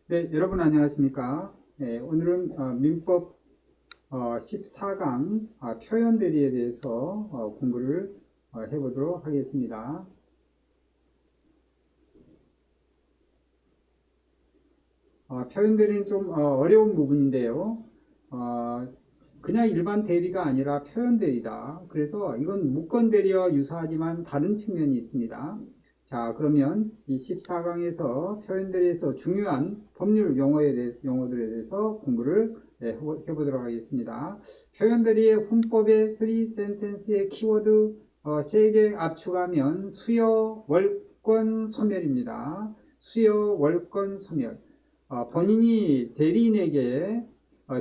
네, 여러분 안녕하십니까? 네, 오늘은 민법 14강 표현 대리에 대해서 공부를 해보도록 하겠습니다. 표현 대리는 좀 어려운 부분인데요. 어, 그냥 일반 대리가 아니라 표현 대리다. 그래서 이건 무권 대리와 유사하지만 다른 측면이 있습니다. 자, 그러면 이 14강에서 표현 대리에서 중요한 법률 용어들에 대해서 공부를 해보도록 하겠습니다. 표현 대리의 훈법의 3센텐스의 키워드 3개 압축하면 수요, 월권, 소멸입니다. 수요, 월권, 소멸. 본인이 대리인에게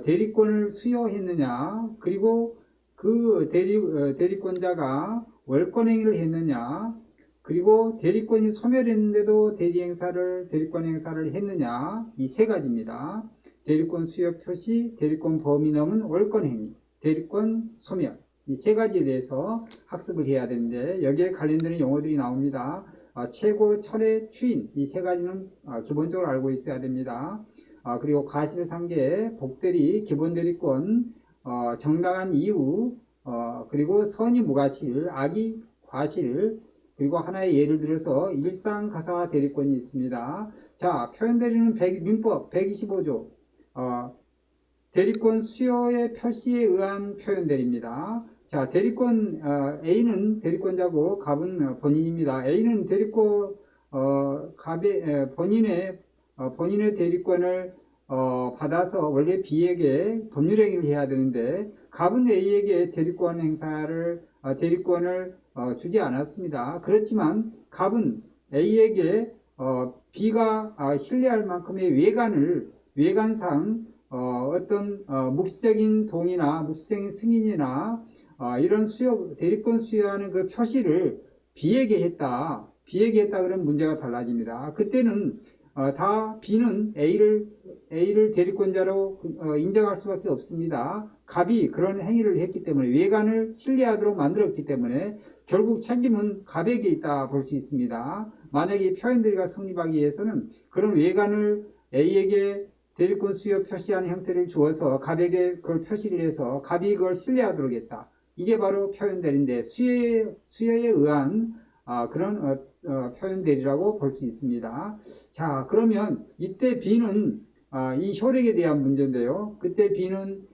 대리권을 수여했느냐, 그리고 그 대리권자가 월권행위를 했느냐, 그리고 대리권이 소멸했는데도 대리권 행사를 했느냐, 이 세 가지입니다. 대리권 수여 표시, 대리권 범위 넘은 월권 행위, 대리권 소멸. 이 세 가지에 대해서 학습을 해야 되는데, 여기에 관련되는 용어들이 나옵니다. 최고, 철회, 추인. 이 세 가지는 기본적으로 알고 있어야 됩니다. 그리고 과실상계, 복대리, 기본대리권, 정당한 이유, 그리고 선의 무과실, 악의 과실, 그리고 하나의 예를 들어서 일상가사 대리권이 있습니다. 자, 표현대리는 민법 125조 대리권 수요의 표시에 의한 표현대리입니다. 자, 대리권 A는 대리권자고 갑은 본인입니다. A는 본인의 대리권을 받아서 원래 B에게 법률행위를 해야 되는데 갑은 A에게 대리권을 주지 않았습니다. 그렇지만 갑은 A에게 B가 신뢰할 만큼의 외관상 어떤 묵시적인 동의나 묵시적인 승인이나 이런 대리권 수여하는 그 표시를 B에게 했다. 그러면 문제가 달라집니다. 그때는 B는 A를 대리권자로 인정할 수밖에 없습니다. 갑이 그런 행위를 했기 때문에 외관을 신뢰하도록 만들었기 때문에 결국 책임은 갑에게 있다 볼 수 있습니다. 만약에 표현대리가 성립하기 위해서는 그런 외관을 A에게 대리권 수여 표시하는 형태를 주어서 갑에게 그걸 표시를 해서 갑이 그걸 신뢰하도록 했다. 이게 바로 표현대리인데 수여에 의한 그런 표현대리라고 볼 수 있습니다. 자, 그러면 이때 B는 이 효력에 대한 문제인데요. 그때 B는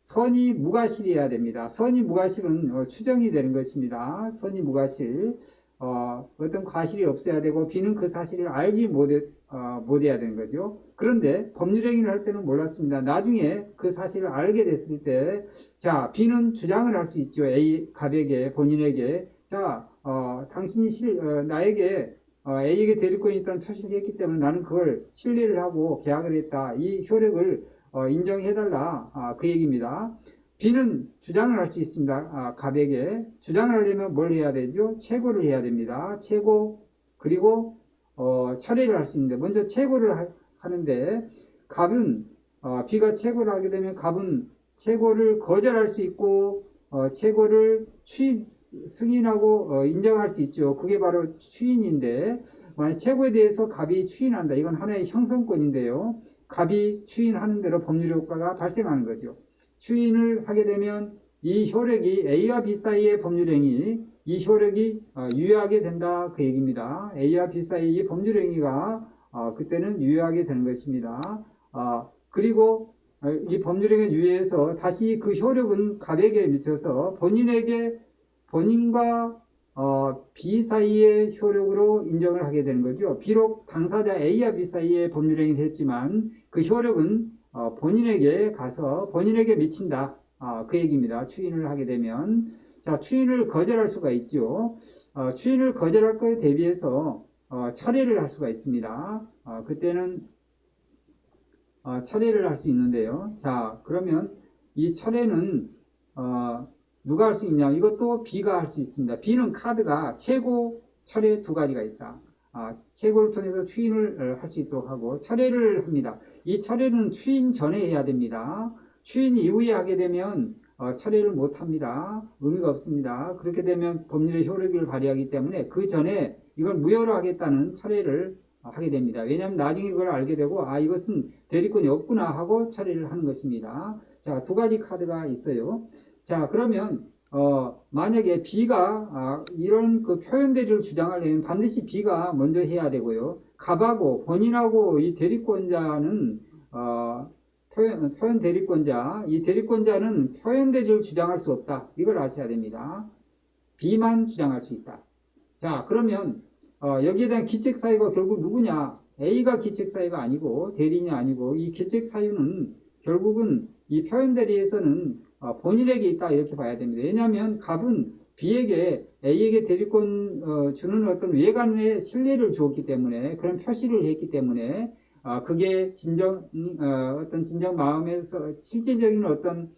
선의 무과실이어야 됩니다. 선의 무과실은 추정이 되는 것입니다. 선의 무과실. 어떤 과실이 없어야 되고 B는 그 사실을 알지 못해야 되는 거죠. 그런데 법률행위를 할 때는 몰랐습니다. 나중에 그 사실을 알게 됐을 때, 자, B는 주장을 할 수 있죠. 갑에게, 본인에게. 자, 당신이 나에게 A에게 대리권이 있다는 표시를 했기 때문에 나는 그걸 신뢰를 하고 계약을 했다. 이 효력을 인정해달라. 그 얘기입니다. B는 주장을 할 수 있습니다. 갑에게. 주장을 하려면 뭘 해야 되죠? 최고를 해야 됩니다. 최고, 그리고 철회를 할 수 있는데, 먼저 최고를 하는데, 갑은, B가 최고를 하게 되면 갑은 최고를 거절할 수 있고, 최고를 승인하고 인정할 수 있죠. 그게 바로 추인인데, 만약 최고에 대해서 갑이 추인한다. 이건 하나의 형성권인데요. 갑이 추인하는 대로 법률 효과가 발생하는 거죠. 추인을 하게 되면 이 효력이 A와 B 사이의 법률행위, 이 효력이 유효하게 된다. 그 얘기입니다. A와 B 사이의 법률행위가 그때는 유효하게 되는 것입니다. 그리고 이 법률행위 유예해서 다시 그 효력은 갑에게 미쳐서 본인과 B 사이의 효력으로 인정을 하게 되는 거죠. 비록 당사자 A와 B 사이의 법률행위를 했지만 그 효력은 본인에게 가서 본인에게 미친다. 그 얘기입니다. 추인을 하게 되면. 자, 추인을 거절할 수가 있죠. 추인을 거절할 것에 대비해서 철회를 할 수가 있습니다. 그때는 철회를 할 수 있는데요. 자, 그러면 이 철회는 누가 할 수 있냐? 이것도 B가 할 수 있습니다. B는 카드가 최고, 철회 두 가지가 있다. 최고를 통해서 추인을 할 수 있도록 하고 철회를 합니다. 이 철회는 추인 전에 해야 됩니다. 추인 이후에 하게 되면 철회를 못합니다. 의미가 없습니다. 그렇게 되면 법률의 효력을 발휘하기 때문에 그 전에 이걸 무효로 하겠다는 철회를 하게 됩니다. 왜냐하면 나중에 그걸 알게 되고 이것은 대리권이 없구나 하고 처리를 하는 것입니다. 자, 두 가지 카드가 있어요. 자, 그러면 만약에 B가 이런 그 표현 대리를 주장하려면 반드시 B가 먼저 해야 되고요. 갑하고 본인하고 이 대리권자는 표현 대리권자, 이 대리권자는 표현 대리를 주장할 수 없다. 이걸 아셔야 됩니다. B만 주장할 수 있다. 자, 그러면 여기에 대한 기책 사유가 결국 누구냐? A가 기책 사유가 아니고 대리인이 아니고 이 기책 사유는 결국은 이 표현 대리에서는 본인에게 있다 이렇게 봐야 됩니다. 왜냐하면 갑은 B에게 A에게 대리권 주는 어떤 외관의 신뢰를 주었기 때문에 그런 표시를 했기 때문에 그게 어떤 진정 마음에서 실질적인 어떤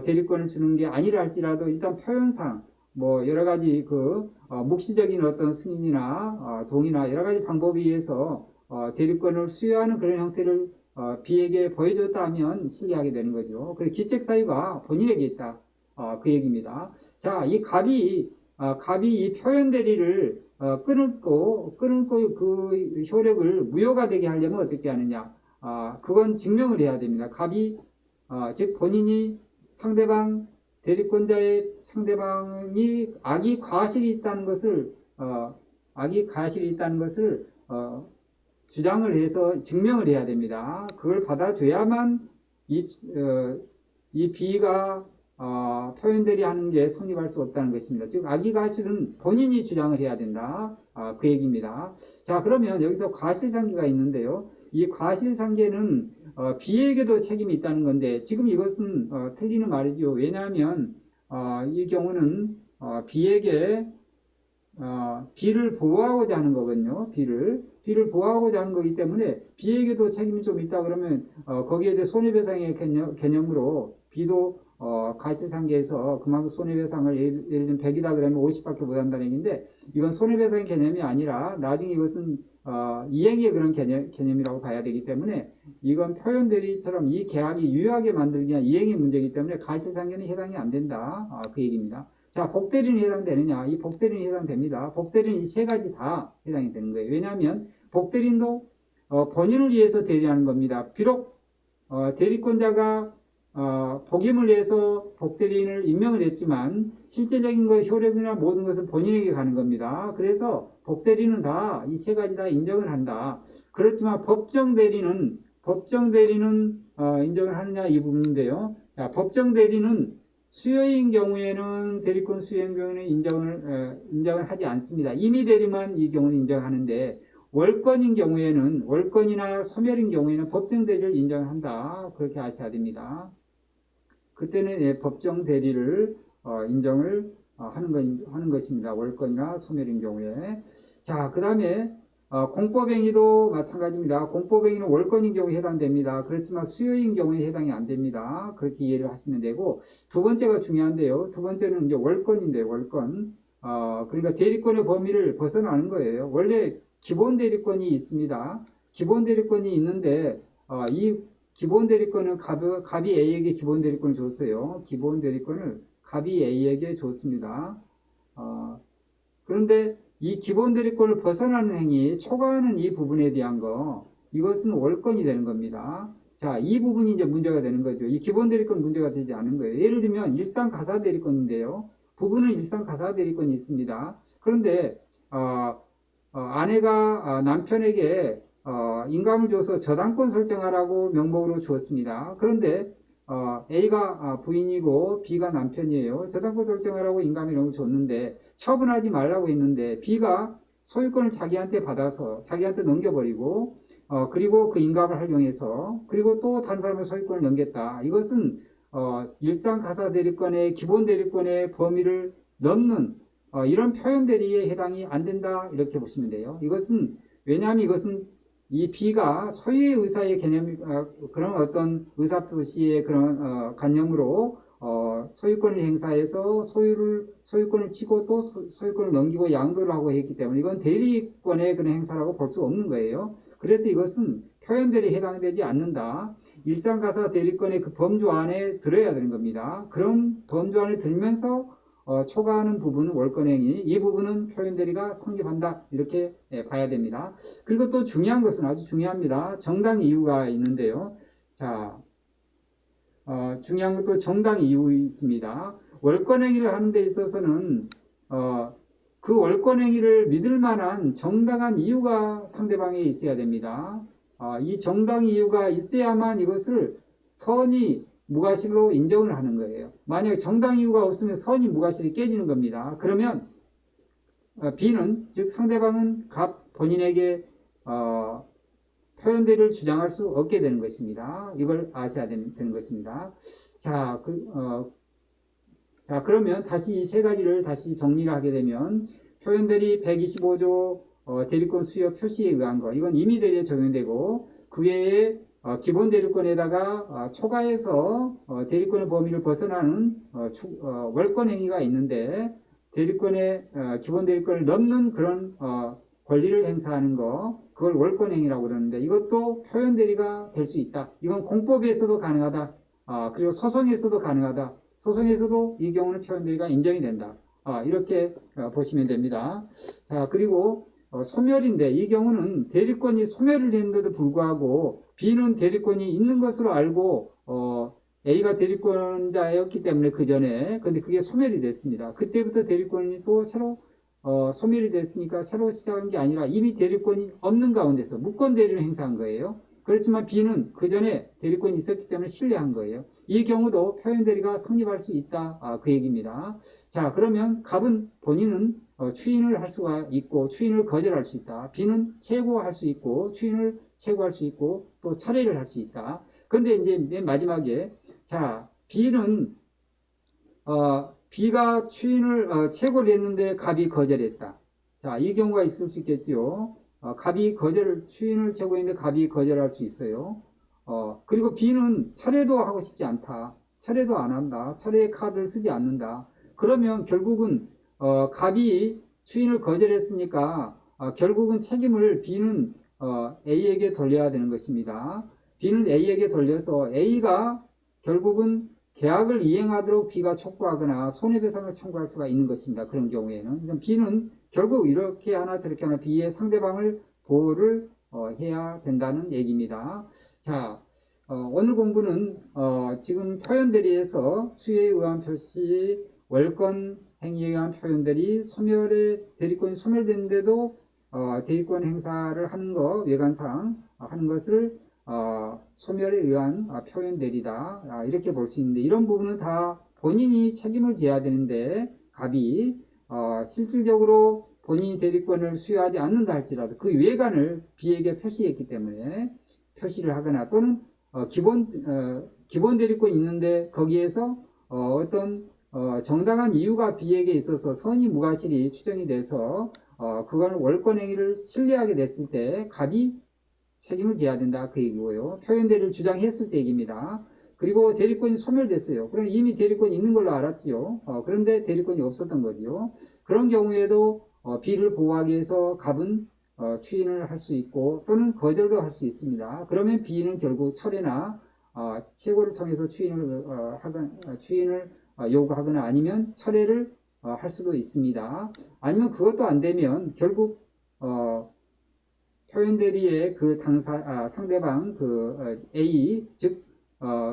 대리권을 주는 게 아니라 할지라도 일단 표현상 뭐 여러 가지 묵시적인 어떤 승인이나 동의나 여러 가지 방법에 의해서 대리권을 수여하는 그런 형태를 B에게 보여줬다 하면 신뢰하게 되는 거죠. 그래서 기책 사유가 본인에게 있다. 그 얘기입니다. 자, 이 갑이 이 표현 대리를 끊고 그 효력을 무효가 되게 하려면 어떻게 하느냐? 그건 증명을 해야 됩니다. 갑이 즉 본인이 대리권자의 상대방이 악이 과실이 있다는 것을 주장을 해서 증명을 해야 됩니다. 그걸 받아줘야만 이 B가 표현들이 하는 게 성립할 수 없다는 것입니다. 즉 악의 과실은 본인이 주장을 해야 된다. 그 얘기입니다. 자, 그러면 여기서 과실상계가 있는데요. 이 과실상계는 B에게도 책임이 있다는 건데 지금 이것은 틀리는 말이죠. 왜냐하면 이 경우는 B에게 B를 보호하고자 하는 거거든요. B를 보호하고자 하는 거기 때문에 B에게도 책임이 좀 있다 그러면 거기에 대해 손해배상의 개념으로 B도 과실상계에서 그만큼 손해배상을 예를 들면 100이다 그러면 50밖에 못한다는 얘기인데 이건 손해배상의 개념이 아니라 나중에 이것은 이행의 그런 개념이라고 봐야 되기 때문에 이건 표현대리처럼 이 계약이 유효하게 만들기 위한 이행의 문제이기 때문에 과실상계는 해당이 안 된다. 그 얘기입니다. 자, 복대리는 해당되느냐? 이 복대리는 해당됩니다. 복대리는 이 세 가지 다 해당이 되는 거예요. 왜냐하면 복대리도 본인을 위해서 대리하는 겁니다. 비록 대리권자가 복임을 위해서 복대리인을 임명을 했지만 실제적인 효력이나 모든 것은 본인에게 가는 겁니다. 그래서 복대리는 다 이 세 가지 다 인정을 한다. 그렇지만 법정대리는 인정을 하느냐 이 부분인데요. 자, 법정대리는 수요인 경우에는 대리권 수요인 경우에는 인정을 하지 않습니다. 임의 대리만 이 경우는 인정하는데 월권인 경우에는 월권이나 소멸인 경우에는 법정 대리를 인정한다. 그렇게 아셔야 됩니다. 그때는 법정 대리를 인정을 하는 것입니다. 월권이나 소멸인 경우에. 자, 그다음에 공법행위도 마찬가지입니다. 공법행위는 월권인 경우에 해당됩니다. 그렇지만 수요인 경우에 해당이 안 됩니다. 그렇게 이해를 하시면 되고 두 번째가 중요한데요. 두 번째는 이제 월권인데 월권. 그러니까 대리권의 범위를 벗어나는 거예요. 원래 기본 대리권이 있습니다. 기본 대리권이 있는데 이 기본 대리권은 갑이 A에게 기본 대리권을 줬어요. 기본 대리권을 갑이 A에게 줬습니다. 그런데 이 기본 대리권을 벗어나는 행위, 초과하는 이 부분에 대한 이것은 월권이 되는 겁니다. 자, 이 부분이 이제 문제가 되는 거죠. 이 기본 대리권 문제가 되지 않은 거예요. 예를 들면 일상 가사 대리권인데요. 부부는 일상 가사 대리권이 있습니다. 그런데 아내가 남편에게 인감을 줘서 저당권 설정하라고 명목으로 주었습니다. 그런데 A가 부인이고 B가 남편이에요. 저당권 설정하라고 인감을 이런 걸 줬는데 처분하지 말라고 했는데 B가 소유권을 자기한테 받아서 자기한테 넘겨버리고 그리고 그 인감을 활용해서 그리고 또 다른 사람의 소유권을 넘겼다. 이것은 일상가사대리권의 기본 대리권의 범위를 넘는 이런 표현 대리에 해당이 안 된다. 이렇게 보시면 돼요. 이것은 왜냐하면 이것은 이 B가 소유의 의사의 개념, 그런 어떤 의사표시의 그런 관념으로 소유권을 행사해서 소유권을 치고 또 소유권을 넘기고 양도를 하고 했기 때문에 이건 대리권의 그런 행사라고 볼 수 없는 거예요. 그래서 이것은 표현대리에 해당되지 않는다. 일상가사 대리권의 그 범주 안에 들어야 되는 겁니다. 그럼 범주 안에 들면서 초과하는 부분은 월권행위, 이 부분은 표현대리가 성립한다. 이렇게 봐야 됩니다. 그리고 또 중요한 것은 아주 중요합니다. 정당 이유가 있는데요. 자, 중요한 것도 정당 이유 있습니다. 월권행위를 하는 데 있어서는 그 월권행위를 믿을 만한 정당한 이유가 상대방에 있어야 됩니다. 이 정당 이유가 있어야만 이것을 선의 무과실로 인정을 하는 거예요. 만약에 정당 이유가 없으면 선의 무과실이 깨지는 겁니다. 그러면 B는, 즉 상대방은 본인에게 표현대리를 주장할 수 없게 되는 것입니다. 이걸 아셔야 되는 것입니다. 자, 그러면 다시 이 세 가지를 다시 정리를 하게 되면 표현대리 125조 대리권 수여 표시에 의한 것, 이건 임의대리에 적용되고 그 외에 기본 대리권에다가 초과해서 대리권의 범위를 벗어나는 월권 행위가 있는데 대리권의 기본 대리권을 넘는 그런 권리를 행사하는 거, 그걸 월권 행위라고 그러는데 이것도 표현 대리가 될 수 있다. 이건 공법에서도 가능하다. 그리고 소송에서도 가능하다. 소송에서도 이 경우는 표현 대리가 인정이 된다. 이렇게 보시면 됩니다. 자, 그리고 소멸인데 이 경우는 대리권이 소멸을 했는데도 불구하고 B는 대리권이 있는 것으로 알고 A가 대리권자였기 때문에 그 전에 근데 그게 소멸이 됐습니다. 그때부터 대리권이 또 새로 소멸이 됐으니까 새로 시작한 게 아니라 이미 대리권이 없는 가운데서 무권 대리를 행사한 거예요. 그렇지만 B는 그 전에 대리권이 있었기 때문에 신뢰한 거예요. 이 경우도 표현 대리가 성립할 수 있다. 그 얘기입니다. 자, 그러면 갑은 본인은 추인을 할 수가 있고 추인을 거절할 수 있다. B는 최고할 수 있고 추인을 최고할 수 있고 또 철회를 할 수 있다. 근데 이제 맨 마지막에 자, B는 B가 추인을 최고를 했는데 갑이 거절했다. 자, 이 경우가 있을 수 있겠지요. 갑이 추인을 최고했는데 갑이 거절할 수 있어요. 그리고 B는 철회도 하고 싶지 않다. 철회도 안 한다. 철회의 카드를 쓰지 않는다. 그러면 결국은 갑이 추인을 거절했으니까 결국은 책임을 B는 A에게 돌려야 되는 것입니다. B는 A에게 돌려서 A가 결국은 계약을 이행하도록 B가 촉구하거나 손해배상을 청구할 수가 있는 것입니다. 그런 경우에는 B는 결국 이렇게 하나 저렇게 하나 B의 상대방을 보호를 해야 된다는 얘기입니다. 자, 오늘 공부는 지금 표현대리에서 수혜에 의한 표시, 월권 행위에 의한 표현대리, 대리권이 소멸됐는데도 대리권 행사를 하는 것, 외관상 하는 것을 소멸에 의한 표현대리다. 이렇게 볼 수 있는데 이런 부분은 다 본인이 책임을 져야 되는데 갑이 실질적으로 본인이 대리권을 수여하지 않는다 할지라도 그 외관을 B에게 표시했기 때문에 표시를 하거나 또는 기본 대리권이 있는데 거기에서 어떤 정당한 이유가 B에게 있어서 선의 무과실이 추정이 돼서 그걸 월권 행위를 신뢰하게 됐을 때 갑이 책임을 져야 된다 그 얘기고요. 표현대리를 주장했을 때 얘기입니다. 그리고 대리권이 소멸됐어요. 그럼 이미 대리권이 있는 걸로 알았지요. 그런데 대리권이 없었던 거지요. 그런 경우에도 B를 보호하기 위해서 갑은 추인을 할 수 있고 또는 거절도 할 수 있습니다. 그러면 B는 결국 철회나 최고를 통해서 추인을 요구하거나 아니면 철회를 할 수도 있습니다. 아니면 그것도 안 되면 결국 표현대리의 그 상대방 A 즉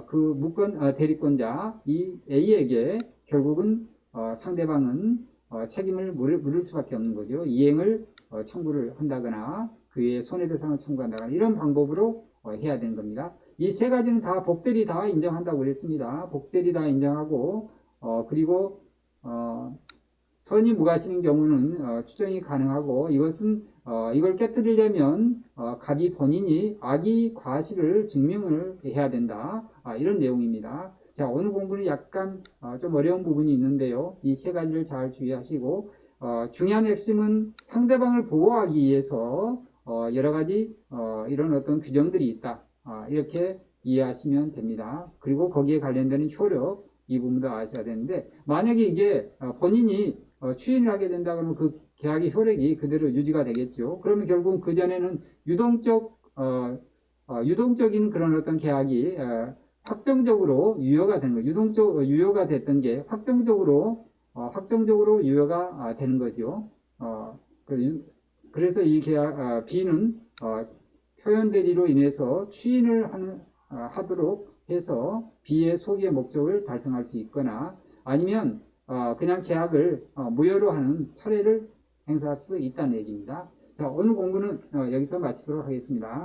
그 무권 대리권자 이 A에게 결국은 상대방은 책임을 물을 수밖에 없는 거죠. 이행을 청구를 한다거나 그 외에 손해배상을 청구한다거나 이런 방법으로 해야 되는 겁니다. 이 세 가지는 다 복대리 다 인정한다고 그랬습니다. 복대리 다 인정하고 그리고 선의 무과실인 경우는 추정이 가능하고 이것은 이걸 깨뜨리려면 갑이 본인이 악의 과실을 증명을 해야 된다. 이런 내용입니다. 자, 오늘 공부는 약간 좀 어려운 부분이 있는데요. 이 세 가지를 잘 주의하시고 중요한 핵심은 상대방을 보호하기 위해서 여러 가지 이런 어떤 규정들이 있다. 이렇게 이해하시면 됩니다. 그리고 거기에 관련되는 효력 이 부분도 아셔야 되는데 만약에 이게 본인이 추인을 하게 된다 그러면 그 계약의 효력이 그대로 유지가 되겠죠. 그러면 결국 그 전에는 유동적인 그런 어떤 계약이 확정적으로 유효가 되는 거예요. 유효가 됐던 게 확정적으로 확정적으로 유효가 되는 거죠. 그래서 이 계약 B는 표현 대리로 인해서 추인을 하도록 해서 B의 소기의 목적을 달성할 수 있거나 아니면 그냥 계약을 무효로 하는 철회를 행사할 수도 있다는 얘기입니다. 자, 오늘 공부는 여기서 마치도록 하겠습니다.